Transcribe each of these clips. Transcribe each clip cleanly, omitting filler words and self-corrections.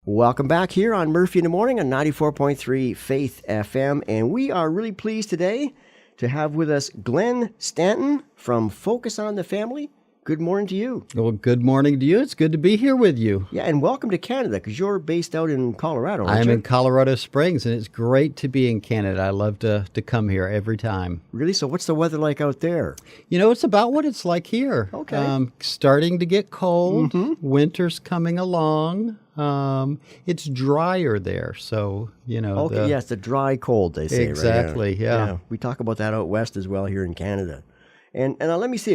Welcome back here on Murphy in the Morning on 94.3 Faith FM. And we are really pleased today to have with us Glenn Stanton from Focus on the Family. Good morning to you. Well, good morning to you. It's good to be here with you. Yeah, and welcome to Canada, because you're based out in Colorado, aren't I'm you? in Colorado Springs, and it's great to be in Canada. I love to come here every time. Really? So what's the weather like out there? You know, it's about what it's like here. Okay. Starting to get cold. Mm-hmm. Winter's coming along. It's drier there, so, you know. Okay, yes, the dry cold, they say. Exactly, right? yeah. We talk about that out west as well here in Canada. And now let me see,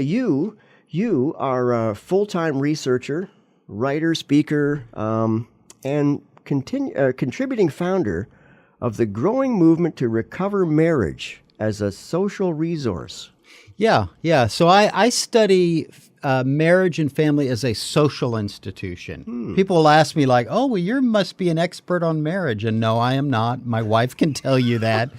you are a full-time researcher, writer, speaker, and contributing founder of the growing movement to recover marriage as a social resource. Yeah. So I study marriage and family as a social institution. People will ask me like, oh, well, you must be an expert on marriage. And no, I am not. My wife can tell you that.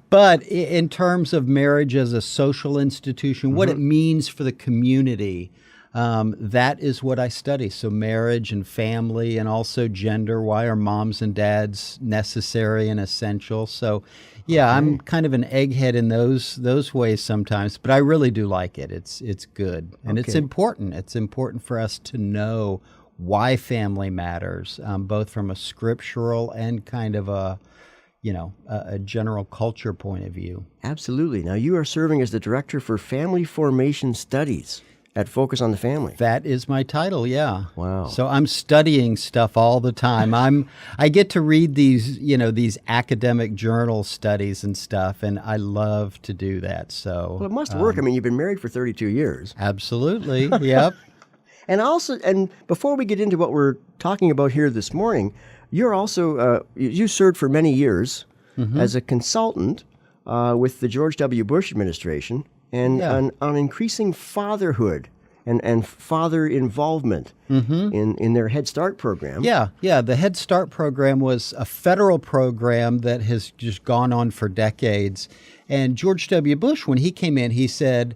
But in terms of marriage as a social institution, what it means for the community, that is what I study. So marriage and family and also gender. Why are moms and dads necessary and essential? So yeah, I'm kind of an egghead in those ways sometimes, but I really do like it. It's good, and it's important. It's important for us to know why family matters, both from a scriptural and kind of a general culture point of view. Absolutely. Now, you are serving as the Director for Family Formation Studies at Focus on the Family. That is my title, yeah. Wow. So I'm studying stuff all the time. I get to read these academic journal studies and stuff, and I love to do that. So Well, it must work. I mean, you've been married for 32 years. Absolutely. Yep. And before we get into what we're talking about here this morning, you're also, you served for many years as a consultant with the George W. Bush administration and on increasing fatherhood and father involvement in their Head Start program. Yeah. The Head Start program was a federal program that has just gone on for decades. And George W. Bush, when he came in, he said,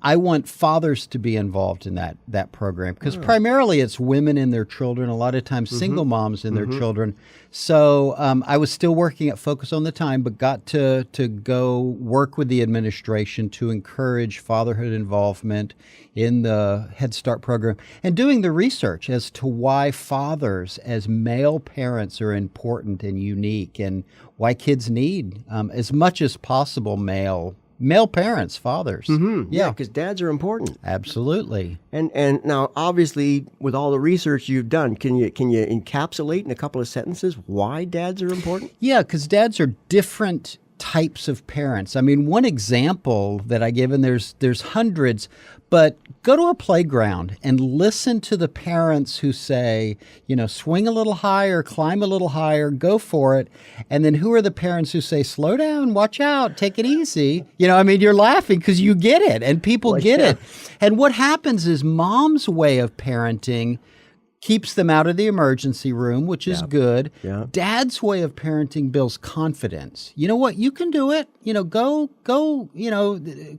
I want fathers to be involved in that program, because primarily it's women and their children, a lot of times single moms and their children. So I was still working at Focus on the Time, but got to go work with the administration to encourage fatherhood involvement in the Head Start program and doing the research as to why fathers as male parents are important and unique, and why kids need as much as possible male parents, fathers. Yeah, because dads are important. Absolutely. And now, obviously, with all the research you've done, can you encapsulate in a couple of sentences why dads are important? Yeah, because dads are different types of parents. I mean, one example that I give, and there's hundreds, but go to a playground and listen to the parents who say, swing a little higher, climb a little higher, go for it. And then who are the parents who say, slow down, watch out, take it easy? You're laughing because you get it, and people get it. And what happens is mom's way of parenting keeps them out of the emergency room, which is good. Yeah. Dad's way of parenting builds confidence. You know what? You can do it. Go,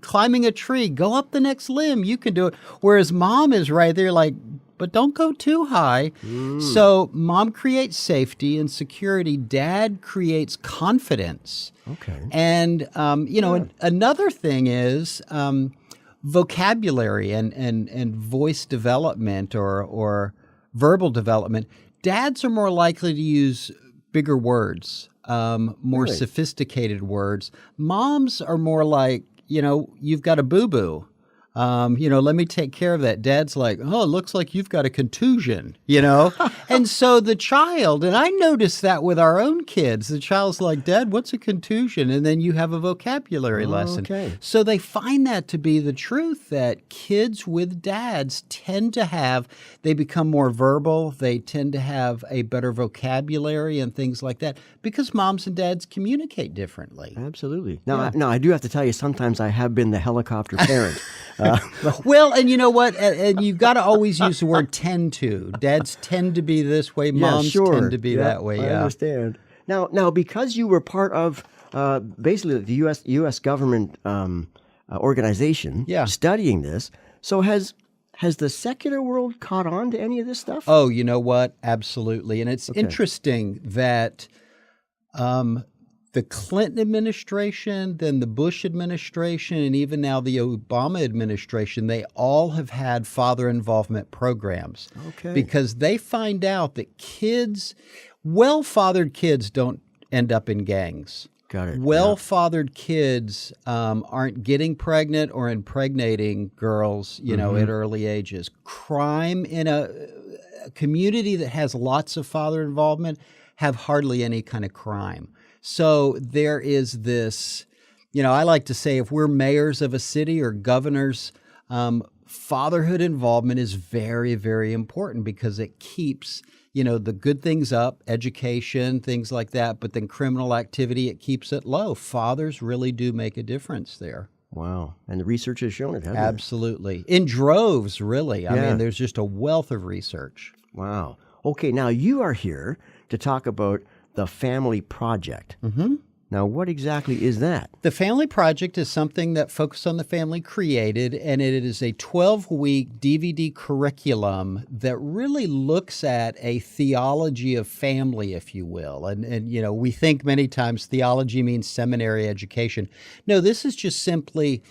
climbing a tree, go up the next limb. You can do it. Whereas mom is right there like, but don't go too high. So mom creates safety and security. Dad creates confidence. Okay. And, another thing is vocabulary and voice development or verbal development. Dads are more likely to use bigger words, more sophisticated words. Moms are more like, you've got a boo-boo. Let me take care of that. Dad's like, oh, it looks like you've got a contusion, And so the child, and I noticed that with our own kids, the child's like, Dad, what's a contusion? And then you have a vocabulary lesson. Okay. So they find that to be the truth, that kids with dads they become more verbal. They tend to have a better vocabulary and things like that because moms and dads communicate differently. Absolutely. Now, I do have to tell you, sometimes I have been the helicopter parent. Well, and you know what? And you've got to always use the word tend to. Dads tend to be this way. Moms tend to be that way. I understand. Now, because you were part of basically the U.S. government organization studying this, so has has the secular world caught on to any of this stuff? Oh, you know what? Absolutely. And it's interesting that the Clinton administration, then the Bush administration, and even now the Obama administration, they all have had father involvement programs. Okay. Because they find out that well-fathered kids don't end up in gangs. Got it. Well-fathered kids aren't getting pregnant or impregnating girls, at early ages. Crime in a community that has lots of father involvement have hardly any kind of crime. So there is this, I like to say if we're mayors of a city or governors, fatherhood involvement is very, very important because it keeps the good things up, education, things like that, but then criminal activity, it keeps it low. Fathers really do make a difference there. Wow. And the research has shown it, hasn't Absolutely. In droves, really. I Yeah. mean, there's just a wealth of research. it? Wow. Okay, now you are here to talk about the Family Project. Mm-hmm. Now, what exactly is that? The Family Project is something that Focus on the Family created, and it is a 12-week DVD curriculum that really looks at a theology of family, if you will. And we think many times theology means seminary education. No, this is just simply,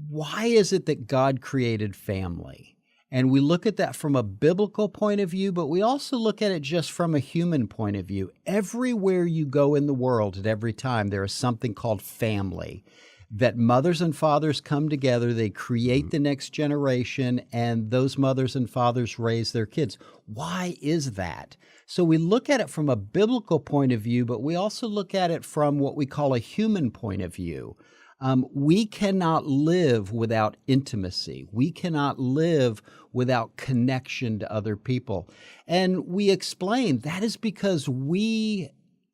why is it that God created family? And we look at that from a biblical point of view, but we also look at it just from a human point of view. Everywhere you go in the world at every time, there is something called family, that mothers and fathers come together, they create the next generation, and those mothers and fathers raise their kids. Why is that? So we look at it from a biblical point of view, but we also look at it from what we call a human point of view. We cannot live without intimacy. We cannot live without connection to other people. And we explain that is because we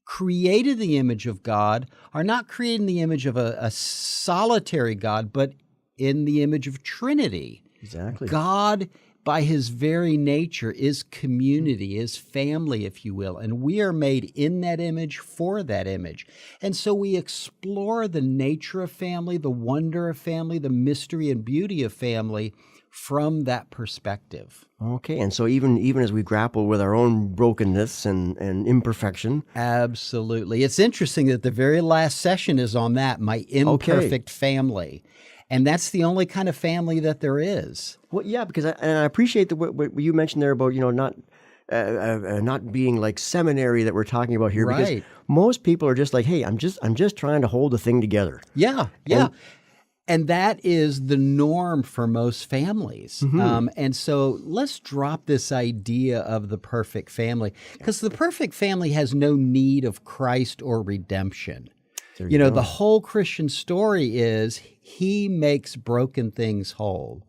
created the image of God, are not creating the image of a solitary God, but in the image of Trinity. Exactly. God, by his very nature, is community, is family, if you will. And we are made in that image for that image. And so we explore the nature of family, the wonder of family, the mystery and beauty of family from that perspective. Okay, and so even as we grapple with our own brokenness and imperfection. Absolutely. It's interesting that the very last session is on that, my imperfect family. And that's the only kind of family that there is. Well, yeah, because I appreciate what you mentioned there about not being like seminary that we're talking about here. Right. Because most people are just like, hey, I'm just trying to hold the thing together. Yeah. And that is the norm for most families. And so let's drop this idea of the perfect family, because the perfect family has no need of Christ or redemption. The whole Christian story is he makes broken things whole.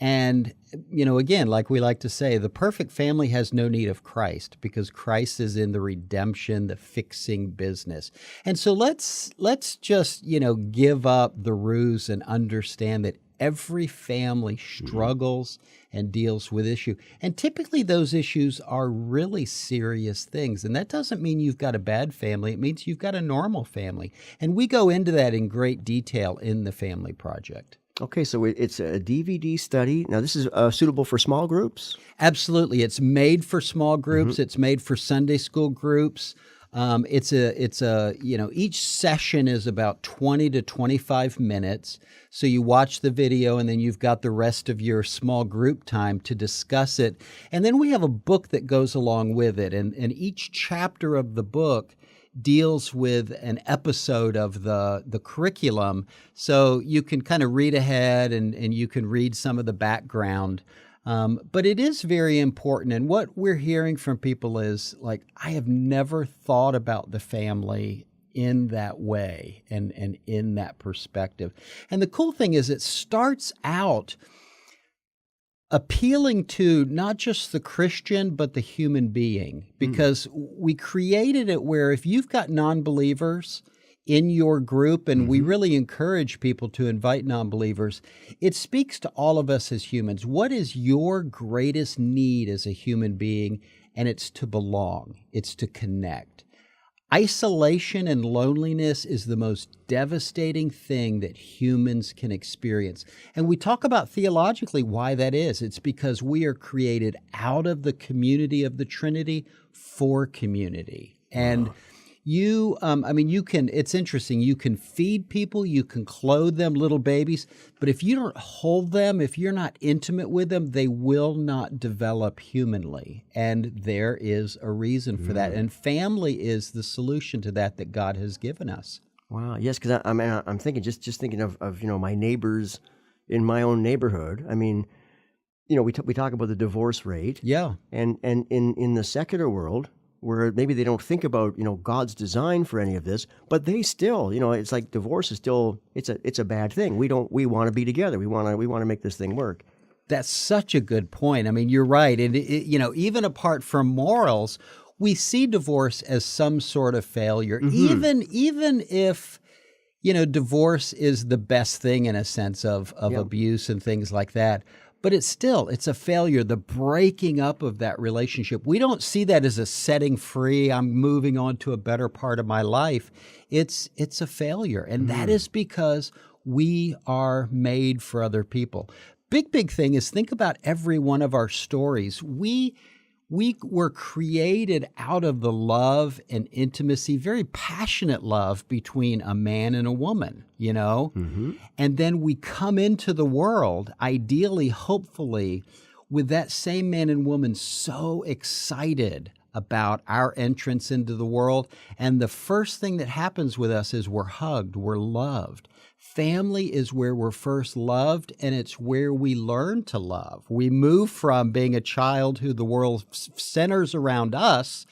And, again, like we like to say, the perfect family has no need of Christ because Christ is in the redemption, the fixing business. And so let's just, give up the ruse and understand that every family struggles and deals with issue. And typically those issues are really serious things. And that doesn't mean you've got a bad family. It means you've got a normal family. And we go into that in great detail in the Family Project. Okay, so it's a DVD study. Now, this is suitable for small groups? Absolutely. It's made for small groups. It's made for Sunday school groups. It's each session is about 20 to 25 minutes. So you watch the video and then you've got the rest of your small group time to discuss it. And then we have a book that goes along with it. And each chapter of the book deals with an episode of the curriculum. So you can kind of read ahead and you can read some of the background. But it is very important. And what we're hearing from people is like, I have never thought about the family in that way and in that perspective. And the cool thing is it starts out appealing to not just the Christian, but the human being, because we created it where if you've got non-believers in your group, and we really encourage people to invite non-believers, it speaks to all of us as humans. What is your greatest need as a human being? And it's to belong. It's to connect. Isolation and loneliness is the most devastating thing that humans can experience. And we talk about theologically why that is. It's because we are created out of the community of the Trinity for community. And it's interesting. You can feed people, you can clothe them, little babies, but if you don't hold them, if you're not intimate with them, they will not develop humanly. And there is a reason for that. And family is the solution to that God has given us. Wow. Yes, because I'm thinking, just thinking of my neighbors in my own neighborhood. I mean, we talk about the divorce rate. Yeah. And in the secular world, where maybe they don't think about, God's design for any of this, but they still, it's like divorce is still, it's a bad thing. We want to be together. We want to make this thing work. That's such a good point. I mean, you're right. And, even apart from morals, we see divorce as some sort of failure, even if, divorce is the best thing in a sense of abuse and things like that. But it's a failure, the breaking up of that relationship. We don't see that as a setting free, I'm moving on to a better part of my life. It's a failure. And that is because we are made for other people. Big thing is, think about every one of our stories. We were created out of the love and intimacy, very passionate love between a man and a woman, And then we come into the world, ideally, hopefully, with that same man and woman so excited about our entrance into the world. And the first thing that happens with us is we're hugged, we're loved. Family is where we're first loved, and it's where we learn to love. We move from being a child who the world centers around us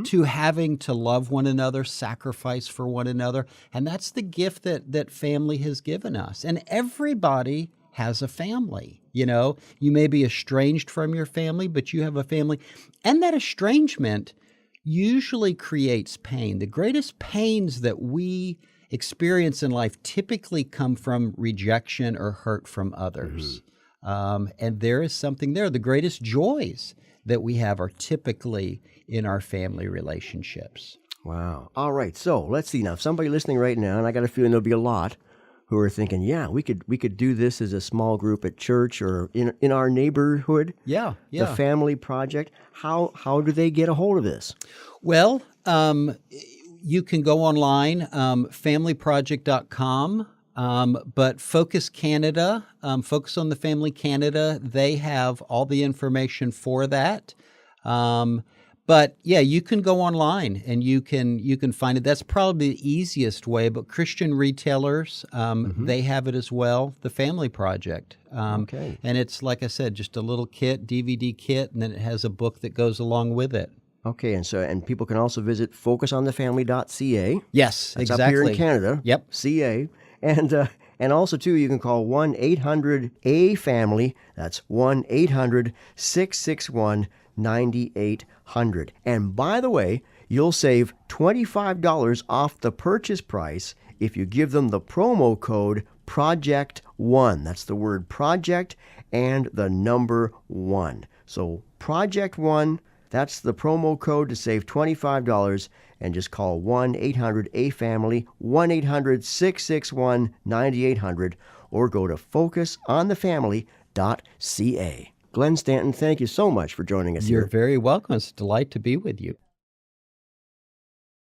to having to love one another, sacrifice for one another. And that's the gift that family has given us. And everybody has a family. You may be estranged from your family, but you have a family. And that estrangement usually creates pain. The greatest pains that we experience in life typically come from rejection or hurt from others. And there is something there. The greatest joys that we have are typically in our family relationships. Wow. All right. So let's see now. If somebody listening right now, and I got a feeling there'll be a lot who are thinking, yeah, we could do this as a small group at church or in our neighborhood. Yeah. The Family Project. How do they get a hold of this? Well, you can go online, familyproject.com, but Focus Canada, Focus on the Family Canada, they have all the information for that. But yeah, you can go online and you can find it. That's probably the easiest way, but Christian retailers, they have it as well, the Family Project. Okay. And it's, like I said, just a little kit, DVD kit, and then it has a book that goes along with it. Okay, and people can also visit focusonthefamily.ca. Yes, That's exactly. up here in Canada. Yep. CA. And also, too, you can call 1-800-A-FAMILY. That's 1-800-661-9800. And by the way, you'll save $25 off the purchase price if you give them the promo code PROJECT1. That's the word project and the number 1. So Project 1. That's the promo code to save $25, and just call 1-800-A-FAMILY, 1-800-661-9800, or go to focusonthefamily.ca. Glenn Stanton, thank you so much for joining us here. You're very welcome. It's a delight to be with you.